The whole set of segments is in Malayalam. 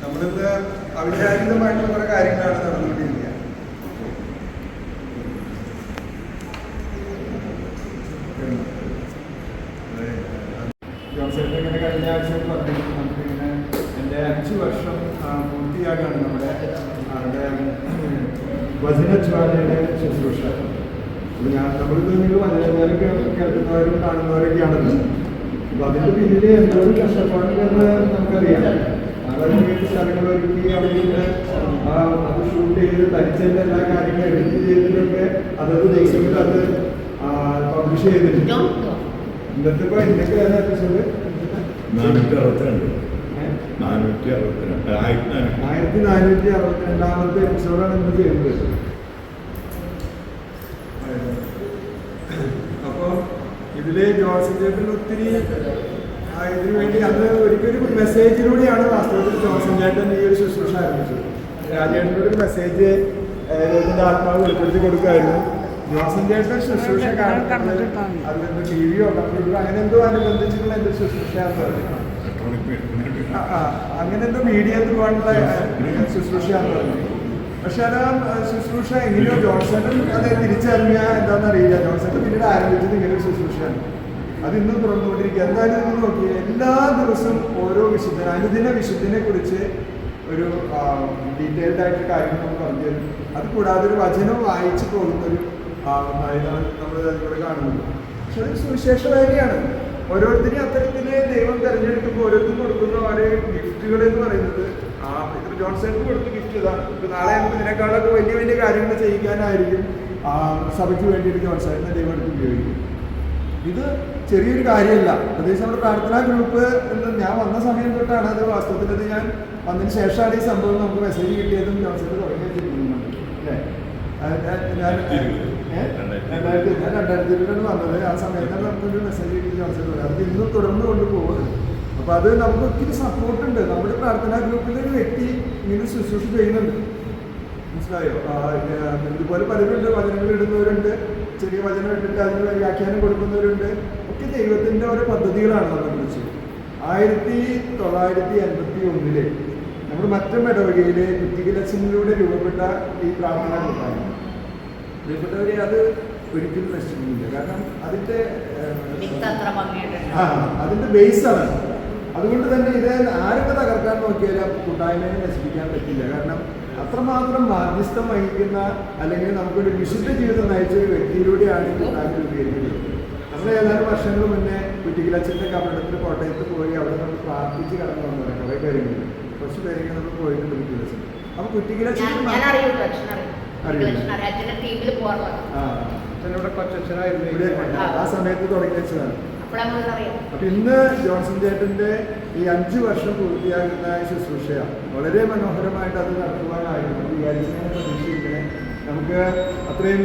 നമ്മളിത് അവിചാരിതമായിട്ടുള്ള കുറെ കാര്യങ്ങളാണ് നടന്നുകൊണ്ടിരിക്കുക. ജോൺസേട്ടൻ ഇങ്ങനെ കഴിഞ്ഞ ആഴ്ച പറഞ്ഞു നമുക്കിങ്ങനെ എൻ്റെ 5 വർഷം പൂർത്തിയാക്കാണ് നമ്മുടെ വചനജ്വാലയുടെ ശുശ്രൂഷ. അപ്പോൾ നമ്മളിത് നിങ്ങൾ വചനജ്വാല കേൾക്കുന്നവരും കാണുന്നവരൊക്കെയാണല്ലോ. അപ്പോൾ അതിൻ്റെ പിന്നിൽ എന്തോരം കഷ്ടപ്പാടുണ്ടെന്ന് നമുക്കറിയാം. വളരെ സ്ഥലങ്ങളൊരുക്കി അവിടെ അത് ഷൂട്ട് ചെയ്ത് തനിച്ചതിൻ്റെ എല്ലാ കാര്യങ്ങളും എഡിറ്റ് ചെയ്തിട്ടൊക്കെ അതത് ദിവസങ്ങളിൽ അത് പബ്ലിഷ് ചെയ്തിട്ടുണ്ട്. ഇന്നത്തെ ഇപ്പോൾ ഇന്നൊക്കെ ഏതാ എപ്പിസോഡ്? 1462 എപ്പിസോഡാണ് ഇന്ന് ചെയ്യുന്നത്. അപ്പോൾ ഇതില് ജോൺസൺ ചേട്ടൻ ഒത്തിരി ഇതിനു വേണ്ടി അന്ന് ഒരിക്കലും മെസ്സേജിലൂടെയാണ് വാസ്തവത്തിൽ ജോൺസൺ ചേട്ടൻ ഈ ഒരു ശുശ്രൂഷ ആരംഭിച്ചത്. രാജേട്ടനോട് ഒരു മെസ്സേജ് ഇതിൻ്റെ ആത്മാവ് വെളിപ്പെടുത്തി കൊടുക്കുമായിരുന്നു. ജോൺസൺ ചേട്ടൻ ശുശ്രൂഷ കാണുന്നത് അതിലെന്തോ ടി വിയോ കമ്പ്യൂട്ടറോ അങ്ങനെ എന്തോ അനുബന്ധിച്ചിട്ടുള്ള എന്തൊരു ശുശ്രൂഷയാണെന്ന് പറഞ്ഞു. അങ്ങനെ എന്തോ മീഡിയ പോകാനുള്ള ശുശ്രൂഷയാണെന്ന് പറഞ്ഞു. പക്ഷെ അത് ശുശ്രൂഷ എങ്ങനെയോ ജോൺസൺ അത് തിരിച്ചറിഞ്ഞ എന്താണെന്നറിയില്ല. ജോൺസൺ പിന്നീട് ആരംഭിച്ചത് ഇങ്ങനെ ഒരു ശുശ്രൂഷയാണ്. അത് ഇന്നും തുറന്നുകൊണ്ടിരിക്കുക. എന്തായാലും നിങ്ങൾ നോക്കിയാൽ എല്ലാ ദിവസവും ഓരോ വിശുദ്ധ അനുദിന വിശുദ്ധിനെ കുറിച്ച് ഒരു ഡീറ്റെയിൽഡ് ആയിട്ട് കാര്യങ്ങൾ നമ്മൾ പറഞ്ഞു തരും. അത് കൂടാതെ ഒരു വചനം വായിച്ചു പോകുന്നൊരു ഇതാണ് നമ്മൾ അതിലൂടെ കാണുന്നത്. പക്ഷെ അതൊരു സുവിശേഷ വേദിയാണ്. ഓരോരുത്തരെയും അത്തരത്തിൽ ദൈവം തിരഞ്ഞെടുക്കുമ്പോൾ ഓരോരുത്തരും കൊടുക്കുന്ന ഓരോ ഗിഫ്റ്റുകൾ എന്ന് പറയുന്നത് ഇപ്പോൾ ജോൺസേട്ടന് കൊടുത്ത ഗിഫ്റ്റ് ഇതാണ്. ഇപ്പോൾ നാളെ നമുക്ക് ഇതിനേക്കാളൊക്കെ വലിയ വലിയ കാര്യങ്ങൾ ചെയ്യിക്കാനായിരിക്കും സഭയ്ക്ക് വേണ്ടിയിട്ട് ജോൺസേട്ടനെ ദൈവം എടുത്ത് ഉപയോഗിക്കും. ഇത് ചെറിയൊരു കാര്യമല്ല. പ്രത്യേകിച്ച് നമ്മുടെ പ്രാർത്ഥനാ ഗ്രൂപ്പ് എന്ന് ഞാൻ വന്ന സമയം തൊട്ടാണ് അത് വാസ്തവത്തിൽ അത് ഞാൻ വന്നതിന് ശേഷമാണ് ഈ സംഭവം നമുക്ക് മെസ്സേജ് കിട്ടിയതും ജോൺസേട്ട് തുടങ്ങി വെച്ചിരിക്കുന്നുണ്ട് അല്ലേ. ഞാൻ 2002 വന്നത്. ആ സമയത്താണ് നമുക്കൊരു മെസ്സേജ് കിട്ടി ജോൺസേട്ട് വരാം. അത് ഇന്നും തുടർന്ന് കൊണ്ടുപോകുന്നത്. അപ്പോൾ അത് നമുക്ക് ഒത്തിരി സപ്പോർട്ടുണ്ട്. നമ്മുടെ പ്രാർത്ഥനാ ഗ്രൂപ്പിലൊരു വ്യക്തി ഇങ്ങനെ ശുശ്രൂഷ ചെയ്യുന്നുണ്ട്. മനസ്സിലായോ? ഇതുപോലെ പലരുണ്ട്. വചനങ്ങൾ ഇടുന്നവരുണ്ട്, ചെറിയ വചനം ഇട്ടിട്ട് അതിന് വ്യാഖ്യാനം കൊടുക്കുന്നവരുണ്ട്. ഒക്കെ ദൈവത്തിൻ്റെ ഓരോ പദ്ധതികളാണ് നമ്മളെ കുറിച്ച്. 1951 നമ്മുടെ മറ്റം ഇടവകയിലെ കുറ്റികലക്ഷനിലൂടെ രൂപപ്പെട്ട ഈ പ്രാർത്ഥന കൂട്ടായ്മ പ്രിയപ്പെട്ടവരെ അത് ഒരിക്കലും നശിക്കുന്നില്ല. കാരണം അതിൻ്റെ ബേസാണ്. അതുകൊണ്ട് തന്നെ ഇത് ആരൊക്കെ തകർക്കാൻ നോക്കിയാലും കൂട്ടായ്മയെ നശിപ്പിക്കാൻ പറ്റില്ല. കാരണം അത്രമാത്രം മാധ്യസ്ഥം വഹിക്കുന്ന അല്ലെങ്കിൽ നമുക്കൊരു വിശുദ്ധ ജീവിതം നയിച്ച ഒരു വ്യക്തിയിലൂടെയാണ് ഈ കൂട്ടായ്മ രൂപീകരിക്കുന്നത്. നമ്മൾ ഏതാനും വർഷങ്ങൾ മുന്നേ കുറ്റിക്കിലച്ചൻ്റെ കബറിടത്തിൽ കോട്ടയത്ത് പോയി അവിടെ നമ്മൾ പ്രാർത്ഥിച്ച് കടന്നു വന്നവരെ കുറേ കാര്യങ്ങൾ കുറച്ച് പേരെങ്കിലും നമ്മൾ പോയിട്ടുണ്ട് കുറ്റിക്കിലച്ചൻ. അപ്പോൾ കുറ്റിക്കിലച്ചൻ അച്ഛനോടെ കൊച്ചച്ഛനായിരുന്നു ആ സമയത്ത് തുടങ്ങി വെച്ചതാണ്. അപ്പൊ ഇന്ന് ജോൺസൺ ചേട്ടന്റെ ഈ 5 വർഷം പൂർത്തിയാകുന്ന ശുശ്രൂഷയാണ്. വളരെ മനോഹരമായിട്ട് അത് നടത്തുവാനായിരുന്നു വിചാരിച്ചതിനെ പ്രതീക്ഷിക്കണേ. നമുക്ക് അത്രയും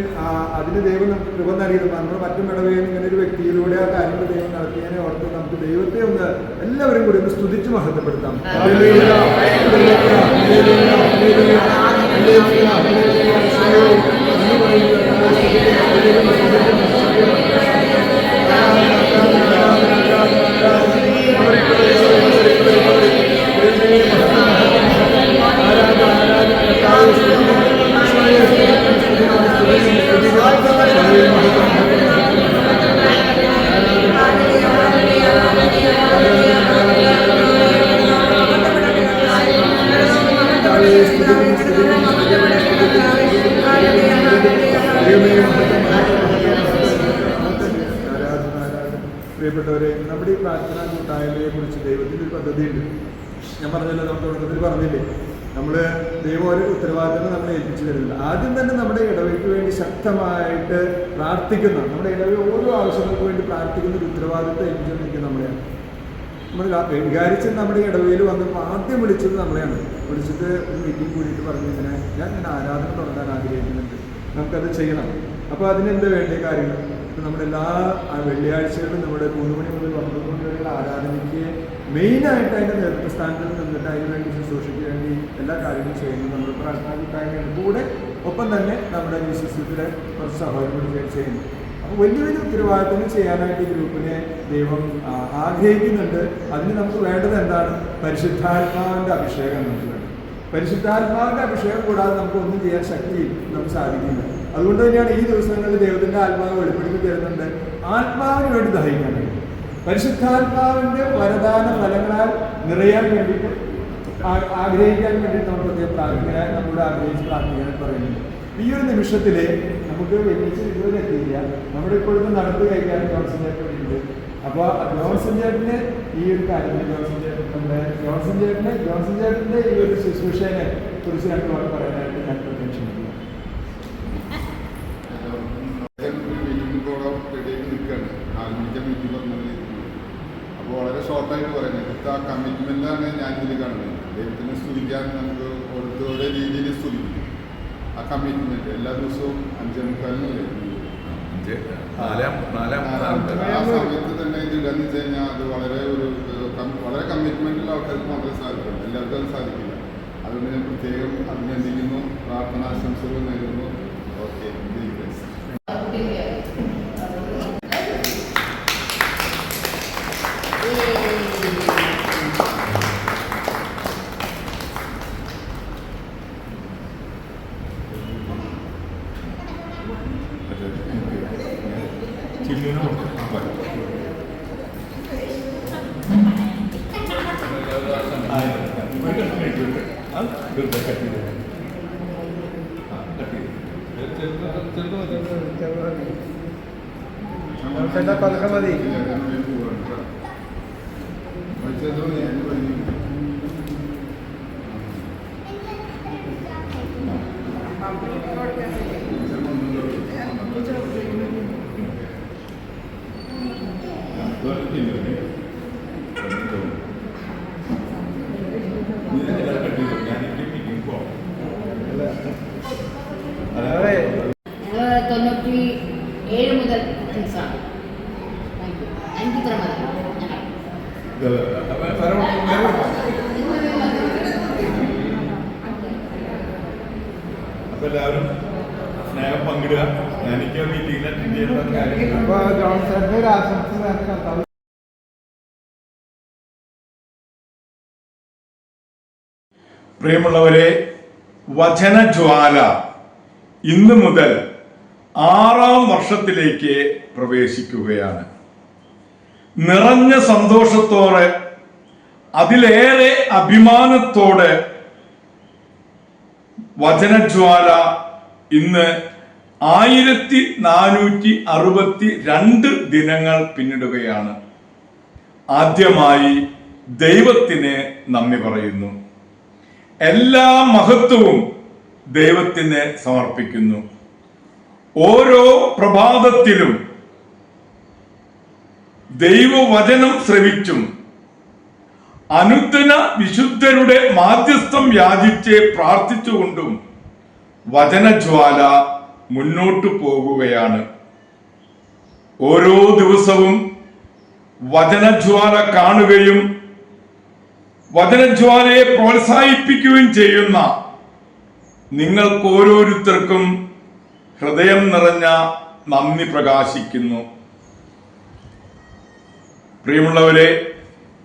അതിന് ദൈവം നമുക്ക് കൃപ നൽകിയത്. നമ്മൾ മറ്റും ഇടവേന്ന് ഇങ്ങനെ ഒരു വ്യക്തിയിലൂടെ ആ കാര്യങ്ങൾ ദൈവം നടത്തിയതിനെ ഓർത്ത് നമുക്ക് ദൈവത്തെ ഒന്ന് എല്ലാവരും കൂടി ഒന്ന് സ്തുതിച്ച് മഹത്വപ്പെടുത്താം. പ്രിയപ്പെട്ടവരെ, നമ്മുടെ ഈ പ്രാർത്ഥനാ കൂട്ടായ്മയെ കുറിച്ച് ദൈവത്തിൻ്റെ ഒരു പദ്ധതിയുണ്ട്. ഞാൻ പറഞ്ഞല്ലോ, നമ്മൾ തുടക്കത്തിൽ പറഞ്ഞില്ലേ, നമ്മൾ ദൈവം ഓരോ ഉത്തരവാദിത്തങ്ങൾ നമ്മളെ ഏൽപ്പിച്ചു തരുന്നില്ല. ആദ്യം തന്നെ നമ്മുടെ ഇടവയ്ക്ക് വേണ്ടി ശക്തമായിട്ട് പ്രാർത്ഥിക്കുന്ന, നമ്മുടെ ഇടവ ഓരോ ആവശ്യങ്ങൾക്ക് വേണ്ടി പ്രാർത്ഥിക്കുന്ന ഒരു ഉത്തരവാദിത്തം ഏൽപ്പിച്ചുകൊണ്ടിരിക്കുന്നത് നമ്മളെയാണ്. നമ്മൾ വികാരിച്ച് നമ്മുടെ ഇടവയിൽ വന്നപ്പോൾ ആദ്യം വിളിച്ചത് നമ്മളെയാണ്. വിളിച്ചിട്ട് ഒരു മീറ്റിംഗ് കൂടിയിട്ട് പറഞ്ഞു, ഞാൻ ആരാധന തുടങ്ങാൻ ആഗ്രഹിക്കുന്നുണ്ട്, നമുക്കത് ചെയ്യണം. അപ്പോൾ അതിനെന്താ വേണ്ട കാര്യങ്ങൾ? ഇപ്പം നമ്മുടെ എല്ലാ വെള്ളിയാഴ്ചകളിലും നമ്മുടെ 3 മണി മുതൽ 9 മണി വരെയുള്ള ആരാധനയ്ക്ക് മെയിനായിട്ട് അതിൻ്റെ നേതൃസ്ഥാനത്തിൽ നിന്നിട്ട് അതിനുവേണ്ടി ശുശ്രൂഷയ്ക്ക് വേണ്ടി എല്ലാ കാര്യങ്ങളും ചെയ്യുന്നത് നമ്മുടെ പ്രാർത്ഥനാ കൂട്ടായ്മയുടെ കൂടെ ഒപ്പം തന്നെ നമ്മുടെ വിശ്വസത്തിലെ കുറച്ച് സഹോദരങ്ങൾ ചെയ്യുന്നു. അപ്പോൾ വലിയ വലിയ ഉത്തരവാദിത്തങ്ങൾ ചെയ്യാനായിട്ട് ഗ്രൂപ്പിനെ ദൈവം ആഗ്രഹിക്കുന്നുണ്ട്. അതിന് നമുക്ക് വേണ്ടത് എന്താണ്? പരിശുദ്ധാത്മാവിൻ്റെ അഭിഷേകം നമുക്ക് വേണം. പരിശുദ്ധാത്മാവിൻ്റെ അഭിഷേകം കൂടാതെ നമുക്ക് ഒന്നും ചെയ്യാൻ ശക്തി നമുക്ക് സാധിക്കില്ല. അതുകൊണ്ട് തന്നെയാണ് ഈ ദിവസങ്ങളിൽ ദൈവത്തിൻ്റെ ആത്മാവ് വെളിപ്പെടുത്തി തരുന്നുണ്ട്. ആത്മാവിന് വേണ്ടി ദഹിക്കാൻ വേണ്ടി, പരിശുദ്ധാത്മാവിൻ്റെ വരദാന ഫലങ്ങളാൽ നിറയാൻ വേണ്ടിയിട്ട് ആഗ്രഹിക്കാൻ വേണ്ടിയിട്ട് നമ്മൾ പ്രത്യേകം പ്രാർത്ഥിക്കാൻ നമ്മളോട് ആഗ്രഹിച്ച് പ്രാർത്ഥിക്കാനായിട്ട് പറയുന്നുണ്ട്. ഈ ഒരു നിമിഷത്തിൽ നമുക്ക് വലിയ ഇതുവരെ എത്തിയില്ല. നമ്മുടെ ഇപ്പോഴത്തെ നടന്നു കഴിക്കാൻ ജോൺസൺ ചേട്ടനുണ്ട്. അപ്പോൾ ജോൺസൺ ചേട്ടന് ഈ ഒരു കാര്യത്തിൽ ജോൺസൺ ചേട്ടൻ്റെ ഈ ഒരു ശുശ്രൂഷനെ കുറിച്ച് രണ്ട് വാക്ക് പറയാനായിട്ട് ഞാൻ പ്രതീക്ഷിക്കുന്നു. അപ്പോൾ വളരെ ഷോർട്ടായിട്ട് പറയുന്നത് ഇപ്പോഴത്തെ ആ കമ്മിറ്റ്മെൻറ്റാണ് ഞാൻ ഇതിൽ കാണുന്നത്. ദൈവത്തിനെ സ്തുതിക്കാൻ നമുക്ക് ഓരോ രീതിയിൽ സ്തുതിക്കും. ആ കമ്മിറ്റ്മെൻറ്റ് എല്ലാ ദിവസവും 5:45 ആ സമയത്ത് തന്നെ ഇത് ഇടന്ന് വെച്ച് കഴിഞ്ഞാൽ അത് വളരെ വളരെ കമ്മിറ്റ്മെൻറ്റുള്ള ആൾക്കാർക്ക് മാത്രമേ സാധിക്കുള്ളൂ. എല്ലാവർക്കും അത് സാധിക്കില്ല. അതുകൊണ്ട് ഞാൻ പ്രത്യേകം അഭിനന്ദിക്കുന്നു, പ്രാർത്ഥനാശംസകൾ നേരുന്നു. ഓക്കെ, പതുക്കെ മതി. അപ്പൊ എല്ലാവരും സ്നേഹം പങ്കിടുക. എനിക്ക് മീറ്റിംഗിൽ അറ്റൻഡ് ചെയ്യുന്ന പ്രിയമുള്ളവരെ, വചനജ്വാല ഇന്ന് മുതൽ 6ാം വർഷത്തിലേക്ക് പ്രവേശിക്കുകയാണ്. നിറഞ്ഞ സന്തോഷത്തോടെ, അതിലേറെ അഭിമാനത്തോടെ വചനജ്വാല ഇന്ന് 1462 ദിനങ്ങൾ പിന്നിടുകയാണ്. ആദ്യമായി ദൈവത്തിന് നന്ദി പറയുന്നു. എല്ലാ മഹത്വവും ദൈവത്തിന് സമർപ്പിക്കുന്നു. ഓരോ പ്രഭാതത്തിലും ദൈവവചനം ശ്രവിച്ചും അനുദിന വിശുദ്ധരുടെ മാധ്യസ്ഥം യാചിച്ച് പ്രാർത്ഥിച്ചുകൊണ്ടും വചനജ്വാല മുന്നോട്ടു പോകുകയാണ്. ഓരോ ദിവസവും വചനജ്വാല കാണുകയും വചനജ്വാലയെ പ്രോത്സാഹിപ്പിക്കുകയും ചെയ്യുന്ന നിങ്ങൾക്ക് ഓരോരുത്തർക്കും ഹൃദയം നിറഞ്ഞ നന്ദി പ്രകാശിക്കുന്നു. പ്രിയമുള്ളവരെ,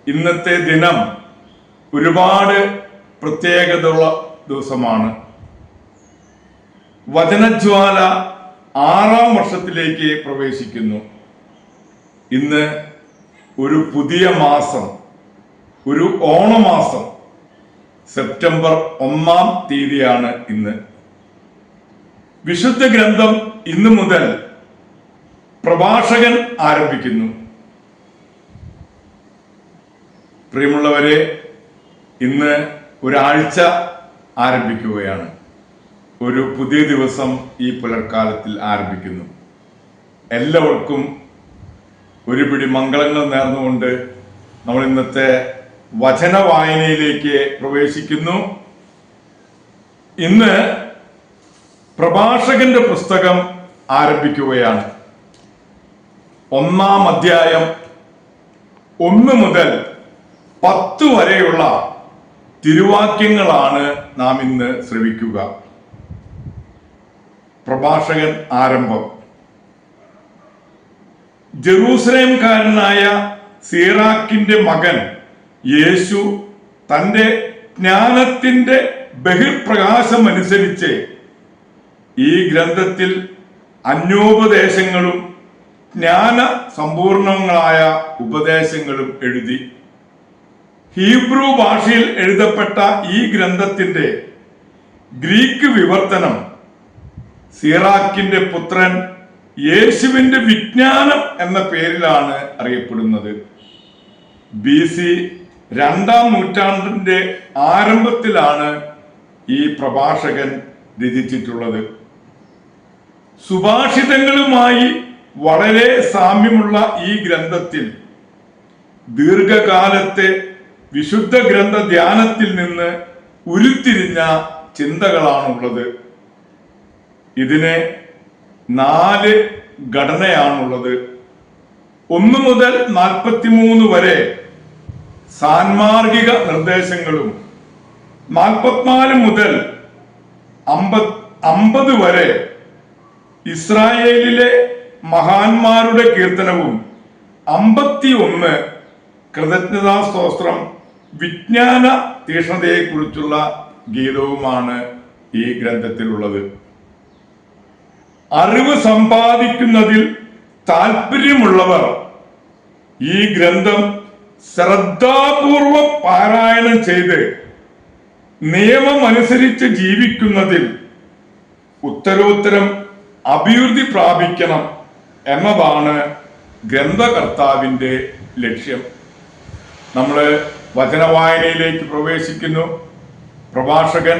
ഇന്നത്തെ ദിനം ഒരുപാട് പ്രത്യേകതയുള്ള ദിവസമാണ്. വചനജ്വാല 6ാം വർഷത്തിലേക്ക് പ്രവേശിക്കുന്നു. ഇന്ന് ഒരു പുതിയ മാസം, ഒരു ഓണമാസം, സെപ്റ്റംബർ 1-ാം തീയതിയാണ് ഇന്ന്. വിശുദ്ധ ഗ്രന്ഥം ഇന്നു മുതൽ പ്രഭാഷകൻ ആരംഭിക്കുന്നു. പ്രിയമുള്ളവരെ, ഇന്ന് ഒരാഴ്ച ആരംഭിക്കുകയാണ്. ഒരു പുതിയ ദിവസം ഈ പുലർക്കാലത്തിൽ ആരംഭിക്കുന്നു. എല്ലാവർക്കും ഒരു പിടി മംഗളങ്ങൾ നേർന്നുകൊണ്ട് നമ്മൾ ഇന്നത്തെ വചന വായനയിലേക്ക് പ്രവേശിക്കുന്നു. ഇന്ന് പ്രഭാഷകന്റെ പുസ്തകം ആരംഭിക്കുകയാണ്. 1-ാം അധ്യായം 1 മുതൽ 10 വരെയുള്ള തിരുവാക്യങ്ങളാണ് നാം ഇന്ന് ശ്രവിക്കുക. പ്രഭാഷകൻ ആരംഭം. ജെറൂസലേംകാരനായ സീറാക്കിന്റെ മകൻ യേശു തന്റെ ജ്ഞാനത്തിന്റെ ബഹിർപ്രകാശമനുസരിച്ച് ഈ ഗ്രന്ഥത്തിൽ അന്യോപദേശങ്ങളും ജ്ഞാന സമ്പൂർണങ്ങളായ ഉപദേശങ്ങളും എഴുതി. ഹീബ്രു ഭാഷയിൽ എഴുതപ്പെട്ട ഈ ഗ്രന്ഥത്തിന്റെ ഗ്രീക്ക് വിവർത്തനം സീറാക്കിന്റെ പുത്രൻ യേശുവിന്റെ വിജ്ഞാനം എന്ന പേരിലാണ് അറിയപ്പെടുന്നത്. BC 2-ാം നൂറ്റാണ്ടിന്റെ ആരംഭത്തിലാണ് ഈ പ്രഭാഷകൻ രചിച്ചിട്ടുള്ളത്. സുഭാഷിതങ്ങളുമായി വളരെ സാമ്യമുള്ള ഈ ഗ്രന്ഥത്തിൽ ദീർഘകാലത്തെ വിശുദ്ധ ഗ്രന്ഥ ധ്യാനത്തിൽ നിന്ന് ഉരുത്തിരിഞ്ഞ ചിന്തകളാണുള്ളത്. ഇതിന് 4 ഘടനയാണുള്ളത്. 1 മുതൽ 43 വരെ സാൻമാർഗിക നിർദ്ദേശങ്ങളും 44 മുതൽ 50 വരെ ഇസ്രായേലിലെ മഹാന്മാരുടെ കീർത്തനവും 51 കൃതജ്ഞതാ സ്തോത്രം വിജ്ഞാന തീക്ഷ്ണതയെക്കുറിച്ചുള്ള ഗീതവുമാണ് ഈ ഗ്രന്ഥത്തിലുള്ളത്. അറിവ് സമ്പാദിക്കുന്നതിൽ താല്പര്യമുള്ളവർ ഈ ഗ്രന്ഥം ശ്രദ്ധാപൂർവം പാരായണം ചെയ്ത് നിയമമനുസരിച്ച് ജീവിക്കുന്നതിൽ ഉത്തരോത്തരം അഭിവൃദ്ധി പ്രാപിക്കണം എന്നതാണ് ഗ്രന്ഥകർത്താവിന്റെ ലക്ഷ്യം. നമ്മൾ വചനവായനയിലേക്ക് പ്രവേശിക്കുന്നു. പ്രഭാഷകൻ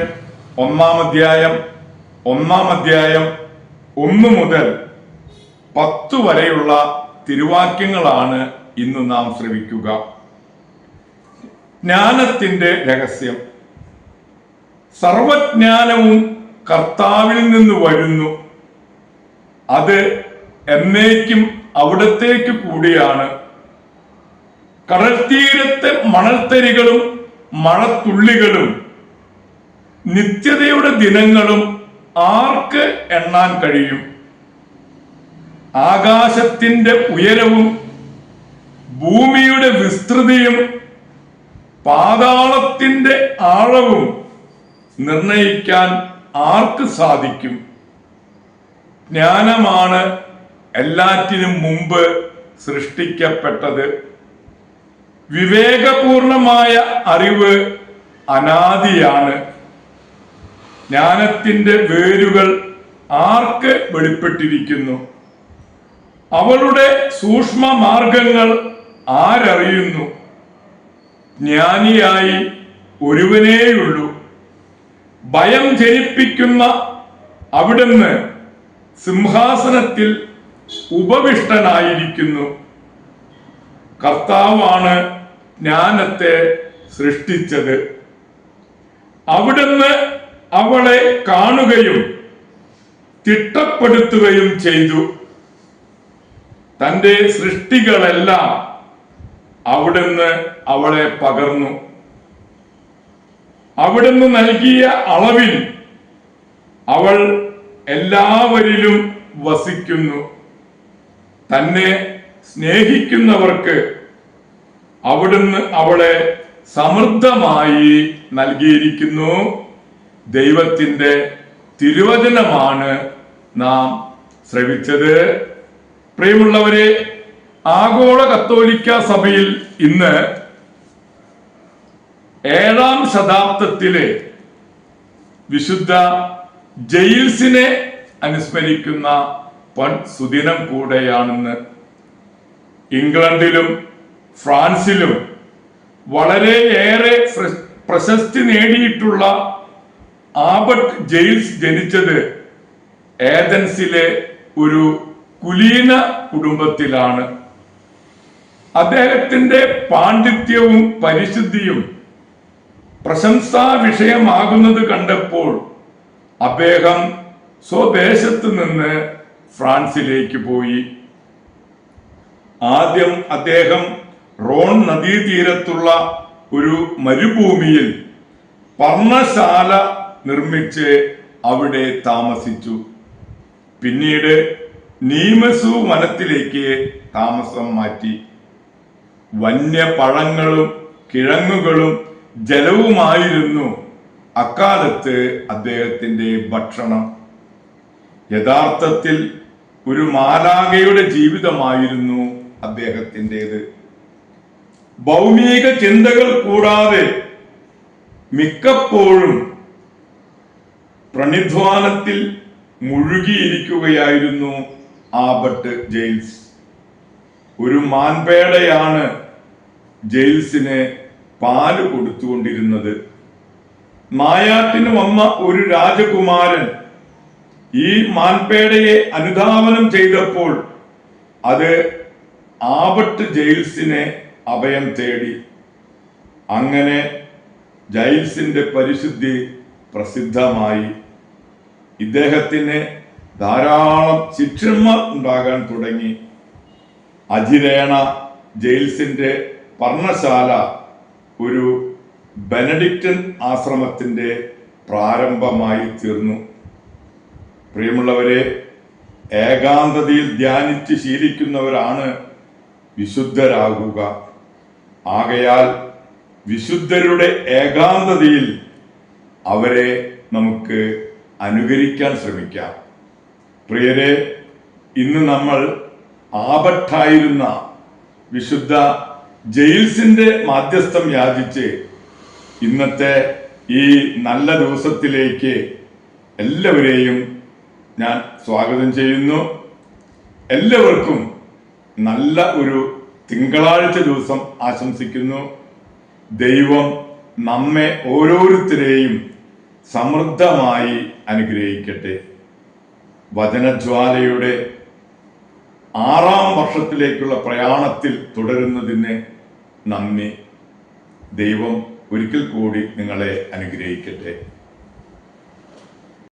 1-ാം അധ്യായം 1 മുതൽ 10 വരെയുള്ള തിരുവാക്യങ്ങളാണ് ഇന്ന് നാം ശ്രവിക്കുക. ജ്ഞാനത്തിന്റെ രഹസ്യം. സർവജ്ഞാനവും കർത്താവിൽ നിന്ന് വരുന്നു. അത് എന്നേക്കും അവിടത്തേക്ക് കൂടിയാണ്. കടൽത്തീരത്തെ മണൽത്തരികളും മഴത്തുള്ളികളും നിത്യതയുടെ ദിനങ്ങളും ആർക്ക് എണ്ണാൻ കഴിയും? ആകാശത്തിന്റെ ഉയരവും ഭൂമിയുടെ വിസ്തൃതിയും പാതാളത്തിന്റെ ആഴവും നിർണയിക്കാൻ ആർക്ക് സാധിക്കും? ജ്ഞാനമാണ് എല്ലാറ്റിനും മുമ്പ് സൃഷ്ടിക്കപ്പെട്ടത്. വിവേകപൂർണമായ അറിവ് അനാദിയാണ്. ജ്ഞാനത്തിന്റെ വേരുകൾ ആർക്ക് വെളിപ്പെട്ടിരിക്കുന്നു? അവളുടെ സൂക്ഷ്മ മാർഗങ്ങൾ ആരറിയുന്നു? ജ്ഞാനിയായി ഒരുവനേയുള്ളൂ. ഭയം ജനിപ്പിക്കുന്ന അവിടുന്ന് സിംഹാസനത്തിൽ ഉപവിഷ്ടനായിരിക്കുന്നു. കർത്താവാണ് ജ്ഞാനത്തെ സൃഷ്ടിച്ചത്. അവിടുന്ന് അവളെ കാണുകയും തിട്ടപ്പെടുത്തുകയും ചെയ്തു. തന്റെ സൃഷ്ടികളെല്ലാം അവിടുന്ന് അവളെ പകർന്നു. അവിടുന്ന് നൽകിയ അളവിൽ അവൾ എല്ലാവരിലും വസിക്കുന്നു. തന്നെ സ്നേഹിക്കുന്നവർക്ക് അവിടുന്ന് അവളെ സമൃദ്ധമായി നൽകിയിരിക്കുന്നു. ദൈവത്തിന്റെ തിരുവചനമാണ് നാം ശ്രവിച്ചത്. പ്രിയമുള്ളവരെ, ആഗോള കത്തോലിക്ക സഭയിൽ ഇന്ന് 7-ാം ശതാബ്ദത്തിലെ വിശുദ്ധ ജെയിൽസിനെ അനുസ്മരിക്കുന്ന സുദിനം കൂടെയാണെന്ന്. ഇംഗ്ലണ്ടിലും ഫ്രാൻസിലും വളരെയേറെ പ്രശസ്തി നേടിയിട്ടുള്ള ആബർട്ട് ജെയിൽസ് ജനിച്ചത് ഏഥൻസിലെ ഒരു കുലീന കുടുംബത്തിലാണ്. അദ്ദേഹത്തിന്റെ പാണ്ഡിത്യവും പരിശുദ്ധിയും പ്രശംസാ വിഷയമാകുന്നത് കണ്ടപ്പോൾ അദ്ദേഹം സ്വദേശത്ത് നിന്ന് ഫ്രാൻസിലേക്ക് പോയി. ആദ്യം അദ്ദേഹം റോൺ നദീതീരത്തുള്ള ഒരു മരുഭൂമിയിൽ പർണശാല നിർമ്മിച്ച് അവിടെ താമസിച്ചു. പിന്നീട് നീമസു വനത്തിലേക്ക് താമസം മാറ്റി. വന്യപഴങ്ങളും കിഴങ്ങുകളും ജലവുമായിരുന്നു അക്കാലത്ത് അദ്ദേഹത്തിന്റെ ഭക്ഷണം. യഥാർത്ഥത്തിൽ ഒരു മാലാഖയുടെ ജീവിതമായിരുന്നു അദ്ദേഹത്തിൻ്റെത്. ഭൗമിക ചിന്തകൾ കൂടാതെ മിക്കപ്പോഴും പ്രണിധ്വാനത്തിൽ മുഴുകിയിരിക്കുകയായിരുന്നു ആബർട്ട് ജെയിൽസ്. ഒരു മാൻപേടയാണ് ജെയിൽസിന് പാല് കൊടുത്തുകൊണ്ടിരുന്നത്. നായാട്ടിന് വന്ന ഒരു രാജകുമാരൻ ഈ മാൻപേടയെ അനുധാവനം ചെയ്തപ്പോൾ അത് ആബർട്ട് ജെയിൽസിനെ അഭയം തേടി. അങ്ങനെ ജെയിൽസിന്റെ പരിശുദ്ധി പ്രസിദ്ധമായി. ഇദ്ദേഹത്തിന് ധാരാളം ശിഷ്യന്മാർ ഉണ്ടാകാൻ തുടങ്ങി. അജിരേണ ജെയിൽസിന്റെ പർണശാല ഒരു ബെനഡിക്റ്റൻ ആശ്രമത്തിന്റെ പ്രാരംഭമായി തീർന്നു. പ്രിയമുള്ളവരെ, ഏകാന്തതയിൽ ധ്യാനിച്ച് ശീലിക്കുന്നവരാണ് വിശുദ്ധരാകുക. ആകയാൽ വിശുദ്ധരുടെ ഏകാന്തതയിൽ അവരെ നമുക്ക് അനുകരിക്കാൻ ശ്രമിക്കാം. പ്രിയരെ, ഇന്ന് നമ്മൾ ആബർട്ടായിരുന്ന വിശുദ്ധ ജെയിൽസിന്റെ മാധ്യസ്ഥം യാചിച്ച് ഇന്നത്തെ ഈ നല്ല ദിവസത്തിലേക്ക് എല്ലാവരെയും ഞാൻ സ്വാഗതം ചെയ്യുന്നു. എല്ലാവർക്കും നല്ല ഒരു തിങ്കളാഴ്ച ദിവസം ആശംസിക്കുന്നു. ദൈവം നമ്മെ ഓരോരുത്തരെയും സമൃദ്ധമായി അനുഗ്രഹിക്കട്ടെ. വചനജ്വാലയുടെ 6ാം വർഷത്തിലേക്കുള്ള പ്രയാണത്തിൽ തുടരുന്നതിന് നന്ദി. ദൈവം ഒരിക്കൽ കൂടി നിങ്ങളെ അനുഗ്രഹിക്കട്ടെ.